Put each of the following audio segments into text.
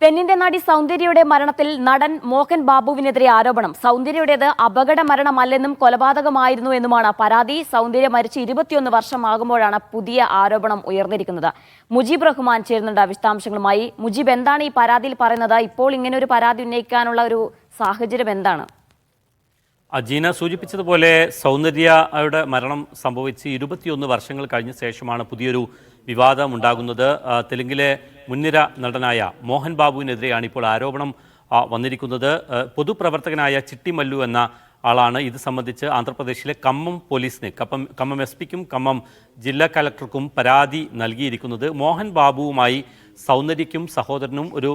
തെന്നിന്ത്യൻ നടി സൗന്ദര്യയുടെ മരണത്തിൽ നടൻ മോഹൻ ബാബുവിനെതിരെ ആരോപണം. സൗന്ദര്യയുടേത് അപകട മരണമല്ലെന്നും കൊലപാതകമായിരുന്നു എന്നുമാണ് പരാതി. സൗന്ദര്യ മരിച്ച് 21 വർഷമാകുമ്പോഴാണ് പുതിയ ആരോപണം ഉയർന്നിരിക്കുന്നത്. മുജീബ് റഹ്മാൻ ചേരുന്നുണ്ട് വിശദാംശങ്ങളുമായി. മുജീബ്, എന്താണ് ഈ പരാതിയിൽ പറയുന്നത്? ഇപ്പോൾ ഇങ്ങനെ ഒരു പരാതി ഉന്നയിക്കാനുള്ള ഒരു സാഹചര്യം എന്താണ്? അജീന സൂചിപ്പിച്ചതുപോലെ സൗന്ദര്യയുടെ മരണം സംഭവിച്ച് 21 വർഷങ്ങൾ കഴിഞ്ഞ ശേഷമാണ് പുതിയൊരു വിവാദം ഉണ്ടാകുന്നത്. തെലുങ്കിലെ മുൻനിര നടനായ മോഹൻ ബാബുവിനെതിരെയാണ് ഇപ്പോൾ ആരോപണം വന്നിരിക്കുന്നത്. പൊതുപ്രവർത്തകനായ ചിട്ടി മല്ലു എന്ന ആളാണ് ഇത് സംബന്ധിച്ച് ആന്ധ്രാപ്രദേശിലെ കമ്മം പോലീസിന് കമ്മം SP-ക്കും കമ്മം ജില്ലാ കലക്ടർക്കും പരാതി നൽകിയിരിക്കുന്നത്. മോഹൻ ബാബുവുമായി സൗന്ദര്യയ്ക്കും സഹോദരനും ഒരു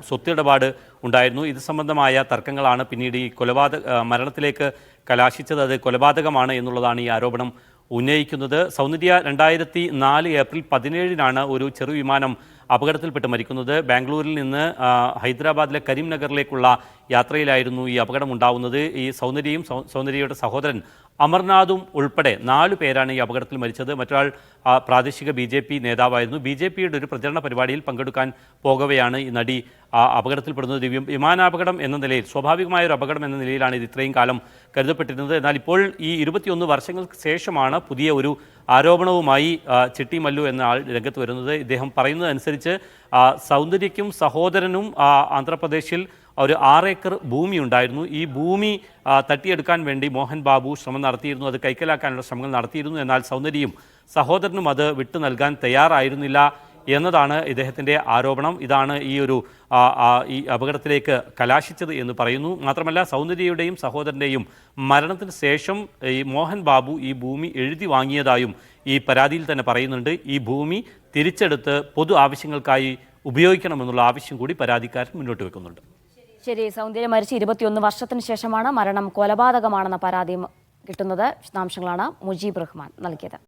സ്വത്തിടപാട് ഉണ്ടായിരുന്നു. ഇത് സംബന്ധമായ തർക്കങ്ങളാണ് പിന്നീട് ഈ മരണത്തിലേക്ക് കലാശിച്ചത്. അത് കൊലപാതകമാണ് എന്നുള്ളതാണ് ഈ ആരോപണം ഉന്നയിക്കുന്നത്. സൗന്ദര്യ 2004 ഏപ്രിൽ 17-നാണ് ഒരു ചെറുവിമാനം അപകടത്തിൽപ്പെട്ട് മരിക്കുന്നത്. ബാംഗ്ലൂരിൽ നിന്ന് ഹൈദരാബാദിലെ കരീംനഗറിലേക്കുള്ള യാത്രയിലായിരുന്നു ഈ അപകടം ഉണ്ടാവുന്നത്. ഈ സൗന്ദര്യയുടെ സഹോദരൻ അമർനാഥും ഉൾപ്പെടെ 4 പേരാണ് ഈ അപകടത്തിൽ മരിച്ചത്. മറ്റൊരാൾ പ്രാദേശിക BJP നേതാവായിരുന്നു. BJPയുടെ ഒരു പ്രചരണ പരിപാടിയിൽ പങ്കെടുക്കാൻ പോകവെയാണ് ഈ നടി അപകടത്തിൽപ്പെടുന്നത്. വിമാനാപകടം എന്ന നിലയിൽ, സ്വാഭാവികമായ ഒരു അപകടം എന്ന നിലയിലാണ് ഇത് ഇത്രയും കാലം കരുതപ്പെട്ടിരുന്നത്. എന്നാൽ ഇപ്പോൾ ഈ 21 വർഷങ്ങൾക്ക് ശേഷമാണ് പുതിയ ഒരു ആരോപണവുമായി ചിട്ടി മല്ലു എന്ന ആൾ രംഗത്ത് വരുന്നത്. ഇദ്ദേഹം പറയുന്നതനുസരിച്ച് സൗന്ദര്യയ്ക്കും സഹോദരനും ആന്ധ്രാപ്രദേശിൽ ഒരു 6 ഏക്കർ ഭൂമി ഉണ്ടായിരുന്നു. ഈ ഭൂമി തട്ടിയെടുക്കാൻ വേണ്ടി മോഹൻ ബാബു ശ്രമം നടത്തിയിരുന്നു. അത് കൈക്കലാക്കാനുള്ള ശ്രമങ്ങൾ നടത്തിയിരുന്നു. എന്നാൽ സൗന്ദര്യയും സഹോദരനും അത് വിട്ടു നൽകാൻ തയ്യാറായിരുന്നില്ല എന്നതാണ് ഇദ്ദേഹത്തിൻ്റെ ആരോപണം. ഇതാണ് ഈ അപകടത്തിലേക്ക് കലാശിച്ചത് എന്ന് പറയുന്നു. മാത്രമല്ല, സൗന്ദര്യയുടെയും സഹോദരൻ്റെയും മരണത്തിന് ശേഷം ഈ മോഹൻ ബാബു ഈ ഭൂമി എഴുതി വാങ്ങിയതായും ഈ പരാതിയിൽ തന്നെ പറയുന്നുണ്ട്. ഈ ഭൂമി തിരിച്ചെടുത്ത് പൊതു ആവശ്യങ്ങൾക്കായി ഉപയോഗിക്കണമെന്നുള്ള ആവശ്യം കൂടി പരാതിക്കാരൻ മുന്നോട്ട് വെക്കുന്നുണ്ട്. ശരി, സൗന്ദര്യ മരിച്ച് 21 വർഷത്തിന് ശേഷമാണ് മരണം കൊലപാതകമാണെന്ന പരാതി കിട്ടുന്നത്. വിശദാംശങ്ങളാണ് മുജീബ് റഹ്മാൻ നൽകിയത്.